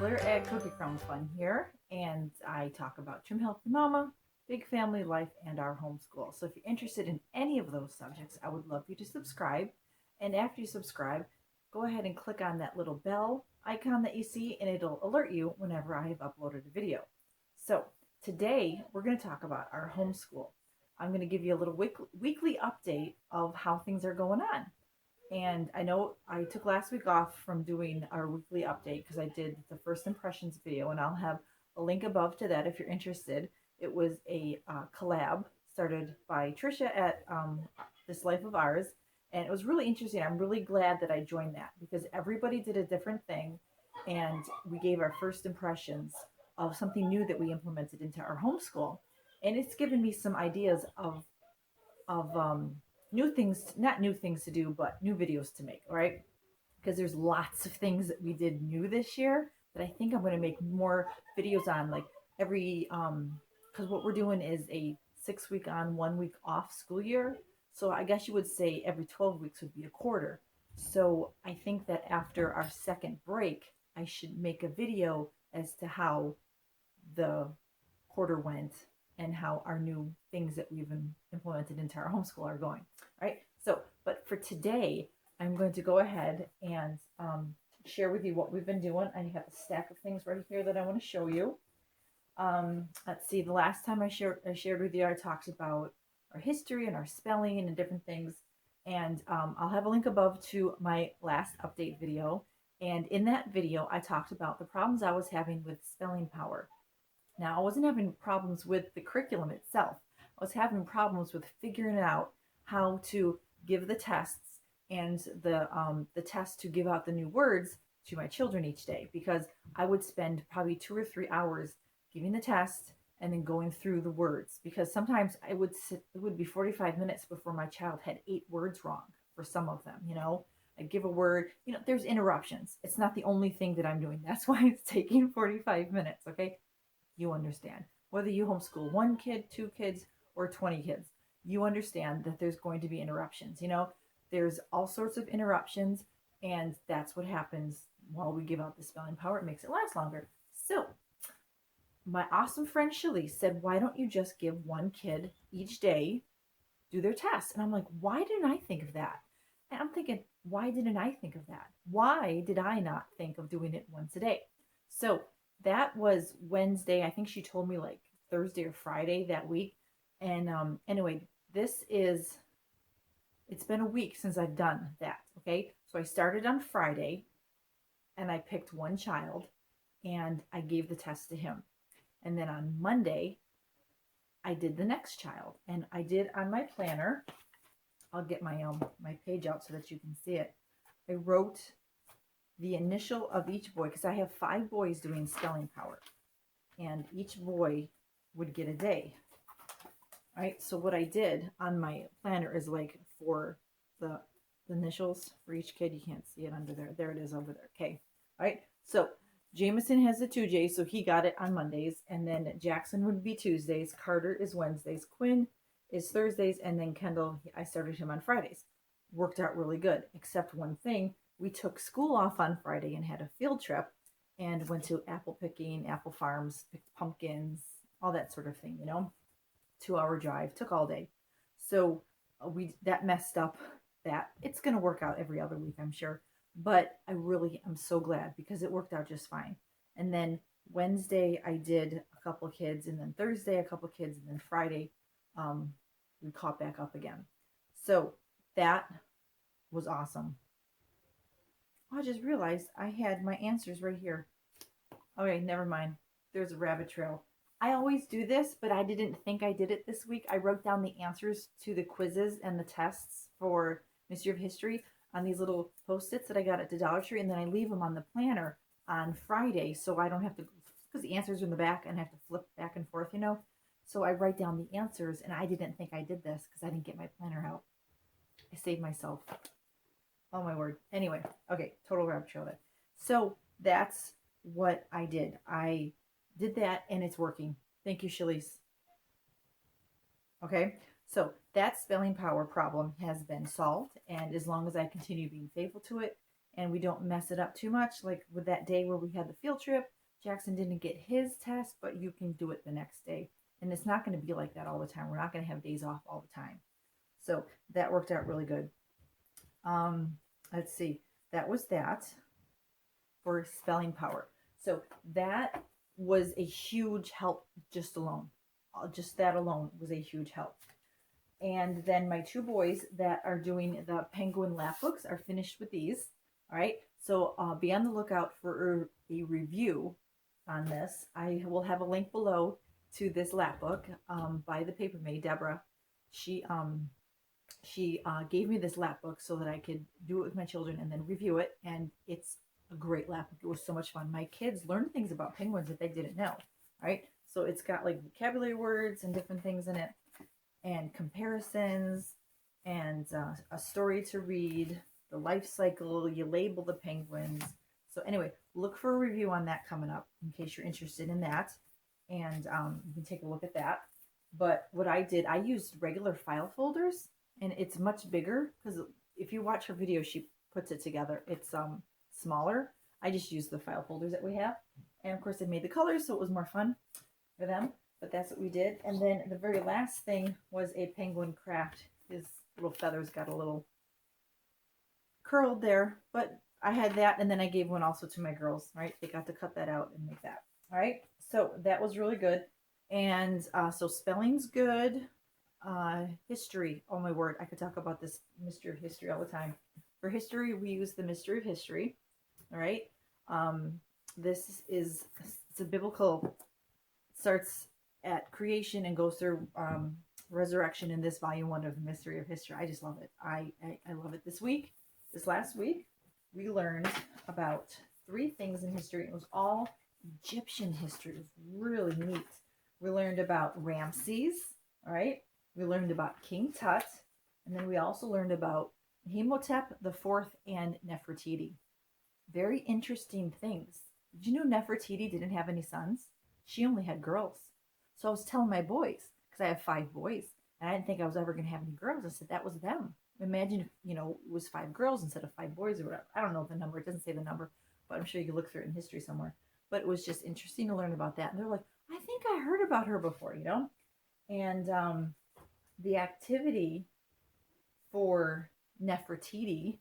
Regular Ed Cookie Crumb Fun here, and I talk about Trim Healthy Mama, Big Family Life, and our homeschool. So if you're interested in any of those subjects, I would love you to subscribe. And after you subscribe, go ahead and click on that little bell icon that you see, and it'll alert you whenever I have uploaded a video. So today we're going to talk about our homeschool. I'm going to give you a little weekly update of how things are going on. And I know I took last week off from doing our weekly update because I did the first impressions video, and I'll have a link above to that if you're interested. It was a collab started by Trisha at This Life of Ours, and it was really interesting. I'm really glad that I joined that because everybody did a different thing, and we gave our first impressions of something new that we implemented into our homeschool, and it's given me some ideas of new things, not new things to do, but new videos to make, all right? Because there's lots of things that we did new this year that I think I'm going to make more videos on, like every, because what we're doing is a 6 week on, 1 week off school year. So I guess you would say every 12 weeks would be a quarter. So I think that after our second break, I should make a video as to how the quarter went and how our new things that we've implemented into our homeschool are going, right? So, but for today, I'm going to go ahead and share with you what we've been doing. I have a stack of things right here that I want to show you. Let's see, the last time I shared with you, I talked about our history and our spelling and different things. And I'll have a link above to my last update video. And in that video, I talked about the problems I was having with spelling power. Now, I wasn't having problems with the curriculum itself. I was having problems with figuring out how to give the tests and the test to give out the new words to my children each day, because I would spend probably 2 or 3 hours giving the test and then going through the words, because sometimes it would be 45 minutes before my child had 8 words wrong for some of them, I give a word, there's interruptions. It's not the only thing that I'm doing. That's why it's taking 45 minutes, okay? You understand. Whether you homeschool 1 kid, 2 kids, or 20 kids, you understand that there's going to be interruptions. There's all sorts of interruptions, and that's what happens while we give out the spelling power. It makes it last longer. So, my awesome friend Shalise said, why don't you just give 1 kid each day do their test? And I'm like, why didn't I think of that? And I'm thinking, why didn't I think of that? Why did I not think of doing it once a day? So, that was Wednesday. I think she told me like Thursday or Friday that week. And anyway, it's been a week since I've done that. Okay. So I started on Friday and I picked 1 child and I gave the test to him. And then on Monday, I did the next child, and I did on my planner. I'll get my page out so that you can see it. I wrote the initial of each boy, because I have 5 boys doing spelling power, and each boy would get a day. All right, so what I did on my planner is like for the initials for each kid. You can't see it under there. There it is over there. Okay. All right, so Jameson has the 2 J's, so he got it on Mondays, and then Jackson would be Tuesdays, Carter is Wednesdays, Quinn is Thursdays, and then Kendall, I started him on Fridays. Worked out really good, except one thing. We took school off on Friday and had a field trip and went to apple picking, apple farms, picked pumpkins, all that sort of thing, 2-hour drive, took all day. So that messed up that. It's going to work out every other week, I'm sure. But I really am so glad because it worked out just fine. And then Wednesday I did a couple of kids, and then Thursday a couple of kids, and then Friday we caught back up again. So that was awesome. I just realized I had my answers right here. Okay, never mind. There's a rabbit trail. I always do this, but I didn't think I did it this week. I wrote down the answers to the quizzes and the tests for Mystery of History on these little Post-its that I got at the Dollar Tree, and then I leave them on the planner on Friday so I don't have to, because the answers are in the back and I have to flip back and forth, So I write down the answers, and I didn't think I did this because I didn't get my planner out. I saved myself. Oh my word. Anyway, okay, total rabbit trail there. So that's what I did. I did that, and it's working. Thank you, Shalise. Okay, so that spelling power problem has been solved, and as long as I continue being faithful to it and we don't mess it up too much. Like with that day where we had the field trip, Jackson didn't get his test, but you can do it the next day. And it's not going to be like that all the time. We're not going to have days off all the time. So that worked out really good. Let's see. That was that for spelling power. So that was a huge help just alone. Just that alone was a huge help. And then my two boys that are doing the Penguin lap books are finished with these. All right. So be on the lookout for a review on this. I will have a link below to this lap book by the paper maid, Deborah. She gave me this lap book so that I could do it with my children and then review it. And it's a great lap book. It was so much fun. My kids learned things about penguins that they didn't know. Right. So it's got like vocabulary words and different things in it, and comparisons, and a story to read, the life cycle, you label the penguins. So anyway, look for a review on that coming up in case you're interested in that. And you can take a look at that. But what I did, I used regular file folders, and it's much bigger because if you watch her video, she puts it together. It's smaller. I just used the file folders that we have. And of course I made the colors so it was more fun for them. But that's what we did. And then the very last thing was a penguin craft. His little feathers got a little curled there, but I had that, and then I gave one also to my girls, right? They got to cut that out and make that. All right, so that was really good. And so spelling's good. History, oh my word, I could talk about this mystery of history all the time. For history, we use the mystery of history. All right, this is, it's a biblical, starts at creation and goes through resurrection in this volume 1 of the mystery of history. I just love it. I love it. This last week, we learned about 3 things in history. It was all Egyptian history. It was really neat. We learned about Ramses, all right? We learned about King Tut, and then we also learned about Imhotep the Fourth and Nefertiti. Very interesting things. Did you know Nefertiti didn't have any sons? She only had girls. So I was telling my boys, because I have 5 boys, and I didn't think I was ever going to have any girls. I said, that was them. Imagine if, it was 5 girls instead of 5 boys or whatever. I don't know the number. It doesn't say the number, but I'm sure you can look through it in history somewhere. But it was just interesting to learn about that. And they're like, I think I heard about her before, And the activity for Nefertiti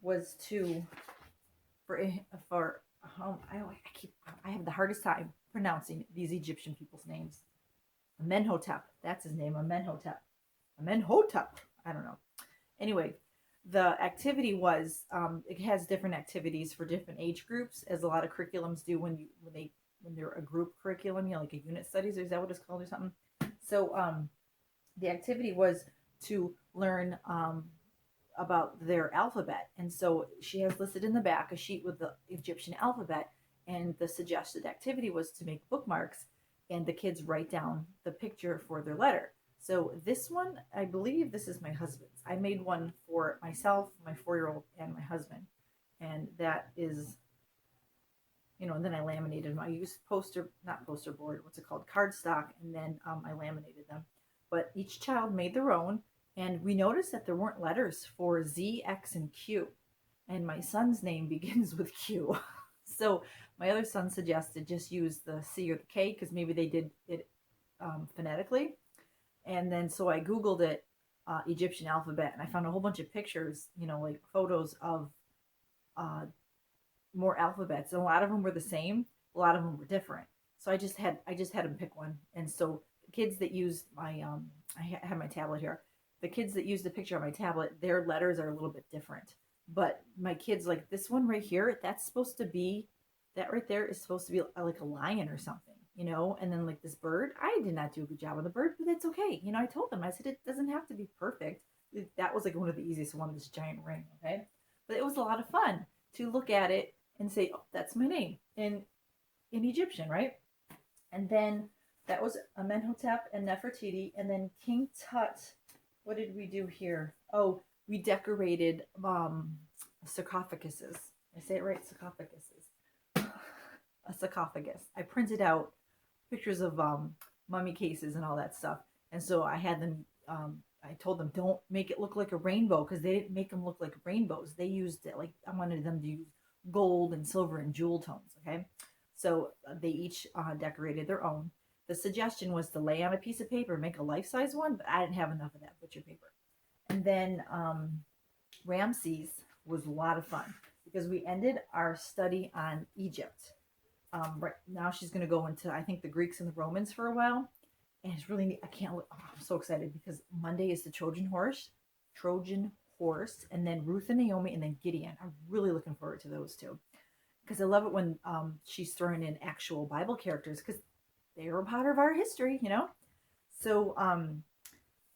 was I have the hardest time pronouncing these Egyptian people's names. Amenhotep, that's his name, Amenhotep. I don't know. Anyway, the activity was, it has different activities for different age groups, as a lot of curriculums do when they're a group curriculum, like a unit studies, or is that what it's called or something? So the activity was to learn about their alphabet. And so she has listed in the back a sheet with the Egyptian alphabet, and the suggested activity was to make bookmarks, and the kids write down the picture for their letter. So this one, I believe this is my husband's. I made one for myself, my 4-year-old, and my husband. And that is, and then I laminated them. I used not poster board, what's it called? Cardstock, and then I laminated them. But each child made their own, and we noticed that there weren't letters for Z, X, and Q. And my son's name begins with Q. So my other son suggested just use the C or the K, because maybe they did it phonetically. And then so I Googled it, Egyptian alphabet, and I found a whole bunch of pictures, like photos of more alphabets. And a lot of them were the same. A lot of them were different. So I just had him pick one. And so kids that used my, I have my tablet here. The kids that used the picture on my tablet, their letters are a little bit different. But my kids, like this one right here, that right there is supposed to be like a lion or something. And then like this bird, I did not do a good job on the bird, but it's okay. I told them, I said, it doesn't have to be perfect. That was like one of the easiest one, this giant ring. Okay. But it was a lot of fun to look at it and say, oh, that's my name in Egyptian. Right. And then that was Amenhotep and Nefertiti. And then King Tut, what did we do here? Oh, we decorated sarcophaguses. I say it right? Sarcophaguses. A sarcophagus. I printed out pictures of mummy cases and all that stuff, and so I had them. I I told them, don't make it look like a rainbow, because they didn't make them look like rainbows. They used it like, I wanted them to use gold and silver and jewel tones. Okay. So they each decorated their own. The suggestion was to lay on a piece of paper, make a life size one, but I didn't have enough of that butcher paper. And then Ramses was a lot of fun because we ended our study on Egypt. Right now, she's going to go into, I think, the Greeks and the Romans for a while. And it's really neat. I can't, oh, I'm so excited because Monday is the Trojan horse, and then Ruth and Naomi, and then Gideon. I'm really looking forward to those two because I love it when she's throwing in actual Bible characters because they are a part of our history, you know? So,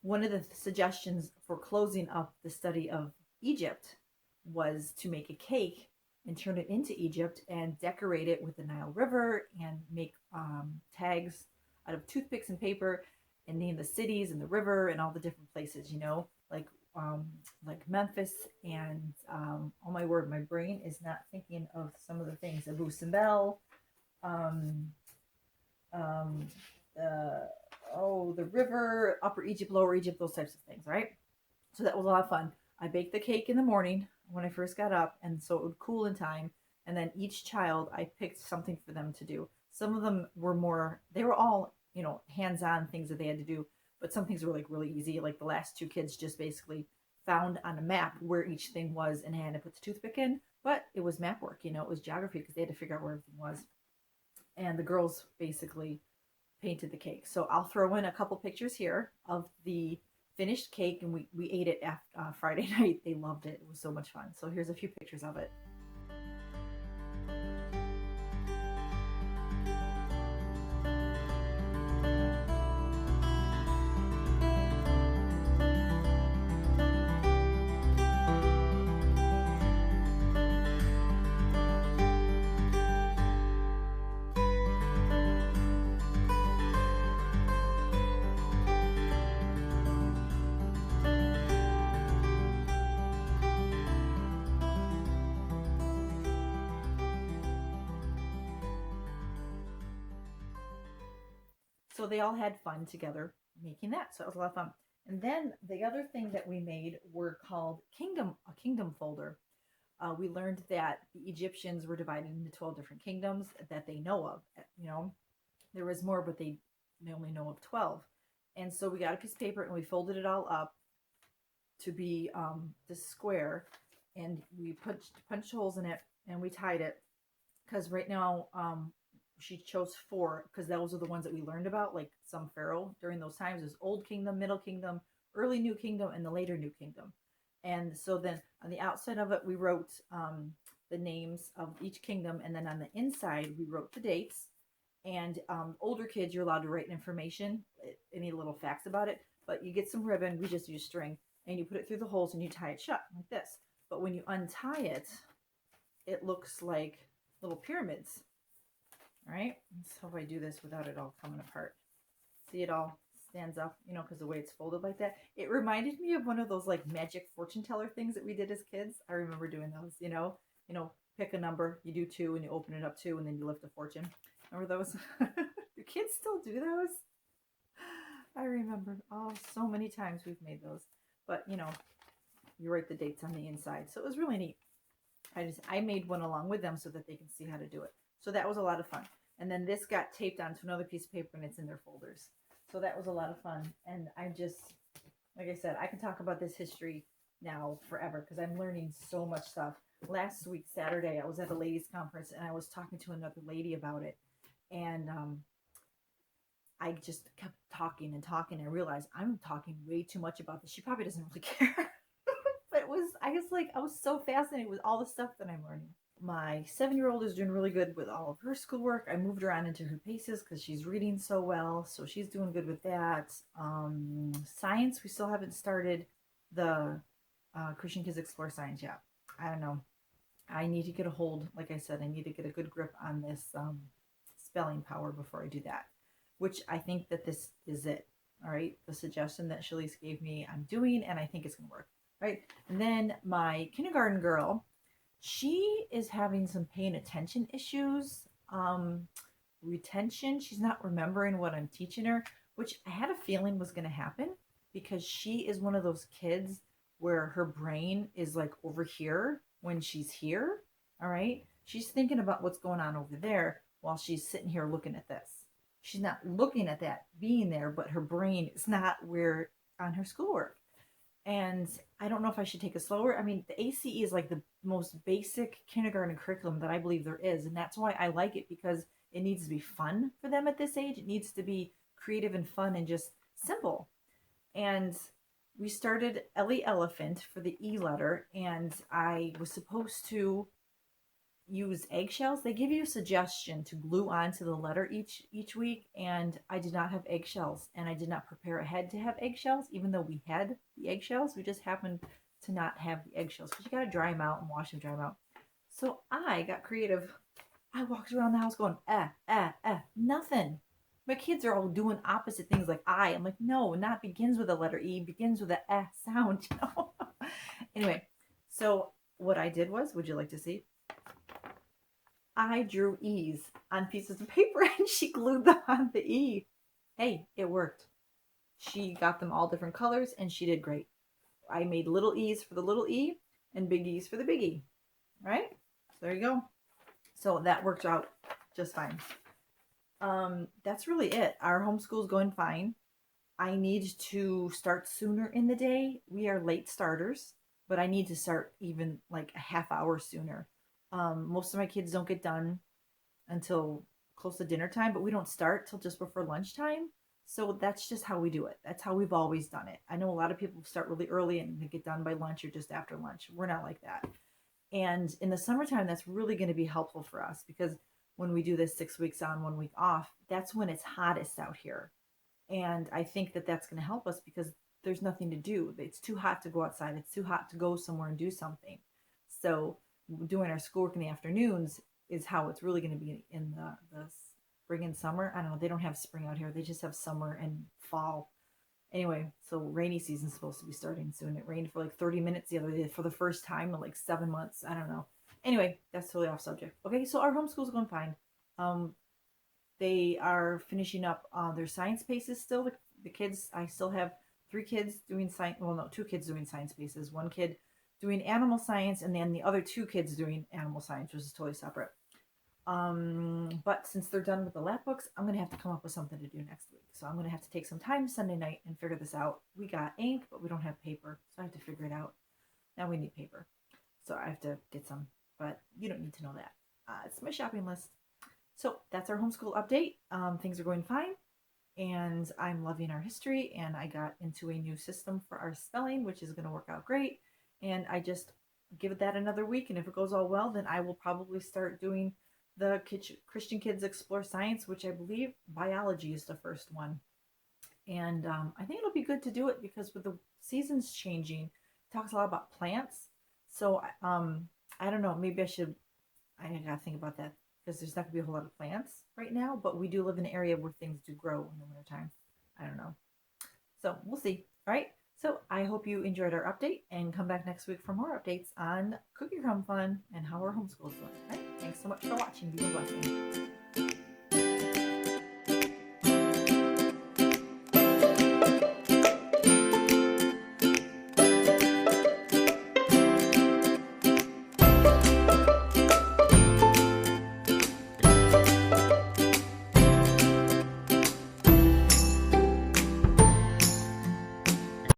one of the suggestions for closing up the study of Egypt was to make a cake and turn it into Egypt and decorate it with the Nile River and make tags out of toothpicks and paper and name the cities and the river and all the different places, you know, like Memphis and oh my word, my brain is not thinking of some of the things. Abu Simbel, um, um, the river, Upper Egypt, Lower Egypt, those types of things, right? So that was a lot of fun. I baked the cake in the morning when I first got up, and so it would cool in time. And then each child, I picked something for them to do. Some of them were more, they were all, you know, hands-on things that they had to do, but some things were like really easy. Like the last two kids just basically found on a map where each thing was and had to put the toothpick in. But it was map work, you know, it was geography because they had to figure out where everything was. And the girls basically painted the cake. So I'll throw in a couple pictures here of the finished cake, and we ate it after, Friday night. They loved it. It was so much fun. So here's a few pictures of it. So they all had fun together making that. So it was a lot of fun. And then the other thing that we made were called a kingdom folder. We learned that the Egyptians were divided into 12 different kingdoms that they know of. You know, there was more, but they only know of 12. And so we got a piece of paper and we folded it all up to be this square, and we punched holes in it and we tied it because right now she chose four because those are the ones that we learned about, like some pharaoh during those times. There's Old Kingdom, Middle Kingdom, Early New Kingdom, and the later New Kingdom. And so then on the outside of it, we wrote the names of each kingdom, and then on the inside, we wrote the dates. And older kids, you're allowed to write information, any little facts about it, but you get some ribbon. We just use string, and you put it through the holes and you tie it shut like this. But when you untie it, it looks like little pyramids. All right, let's hope I do this without it all coming apart. See, it all stands up, you know, because the way it's folded like that. It reminded me of one of those like magic fortune teller things that we did as kids. I remember doing those, you know, pick a number, you do two, and you open it up two, and then you lift a fortune. Remember those? Do kids still do those? I remember, oh, so many times we've made those. But, you know, you write the dates on the inside. So it was really neat. I made one along with them so that they can see how to do it. So that was a lot of fun. And then this got taped onto another piece of paper, and it's in their folders. So that was a lot of fun. And I just, like I said, I can talk about this history now forever because I'm learning so much stuff. Last week, Saturday, I was at a ladies' conference, and I was talking to another lady about it. And I just kept talking and talking. And I realized I'm talking way too much about this. She probably doesn't really care. But I was so fascinated with all the stuff that I'm learning. My 7-year-old is doing really good with all of her schoolwork. I moved her on into her paces because she's reading so well. So she's doing good with that. Science, we still haven't started the Christian Kids Explore Science yet. I don't know. I need to get a hold, like I said, I need to get a good grip on this spelling power before I do that, which I think that this is it. All right. The suggestion that Shalise gave me, I'm doing, and I think it's going to work. Right. And then my kindergarten girl, she is having some paying attention issues, retention. She's not remembering what I'm teaching her, which I had a feeling was going to happen because she is one of those kids where her brain is like over here when she's here. All right. She's thinking about what's going on over there while she's sitting here looking at this. She's not looking at that being there, but her brain is not where on her schoolwork. And I don't know if I should take it slower. I mean, the ACE is like the most basic kindergarten curriculum that I believe there is. And that's why I like it, because it needs to be fun for them at this age. It needs to be creative and fun and just simple. And we started Ellie Elephant for the E letter, and I was supposed to use eggshells. They give you a suggestion to glue onto the letter each week, and I did not have eggshells, and I did not prepare ahead to have eggshells, even though we had the eggshells. We just happened to not have the eggshells because you got to dry them out and wash them, dry them out. So I got creative. I walked around the house going, nothing. My kids are all doing opposite things like I. I'm like, no, not begins with a letter E, begins with a sound, you know? Anyway, so what I did was, would you like to see? I drew E's on pieces of paper and she glued them on the E. Hey, it worked. She got them all different colors and she did great. I made little E's for the little E and big E's for the big E. All right? So there you go. So that worked out just fine. That's really it. Our homeschool's going fine. I need to start sooner in the day. We are late starters, but I need to start even like a half hour sooner. Most of my kids don't get done until close to dinner time, but we don't start till just before lunchtime. So that's just how we do it. That's how we've always done it. I know a lot of people start really early and they get done by lunch or just after lunch. We're not like that. And in the summertime, that's really going to be helpful for us, because when we do this 6 weeks on, 1 week off, that's when it's hottest out here. And I think that that's going to help us because there's nothing to do. It's too hot to go outside. It's too hot to go somewhere and do something. So doing our schoolwork in the afternoons is how it's really going to be in the spring and summer. I don't know. They don't have spring out here. They just have summer and fall. Anyway, so rainy season's supposed to be starting soon. It rained for like 30 minutes the other day for the first time in like 7 months. I don't know. Anyway, that's totally off subject. Okay, so our homeschool's going fine. They are finishing up their science paces still. The kids, I still have 3 kids doing science. Well, no, 2 kids doing science paces. 1 kid doing animal science, and then the other 2 kids doing animal science, which is totally separate. But since they're done with the lab books, I'm going to have to come up with something to do next week. So I'm going to have to take some time Sunday night and figure this out. We got ink, but we don't have paper. So I have to figure it out. Now we need paper. So I have to get some, but you don't need to know that. It's my shopping list. So that's our homeschool update. Things are going fine, and I'm loving our history, and I got into a new system for our spelling, which is going to work out great. And I just give it that another week, and if it goes all well, then I will probably start doing the Christian Kids Explore Science, which I believe biology is the first one. And I think it'll be good to do it because with the seasons changing, it talks a lot about plants. So I don't know, maybe I gotta think about that, because there's not gonna be a whole lot of plants right now, but we do live in an area where things do grow in the wintertime. I don't know. So we'll see. All right. So I hope you enjoyed our update, and come back next week for more updates on Cookie Crumb fun and how our homeschool's doing. All right. Thanks so much for watching. Be a blessing.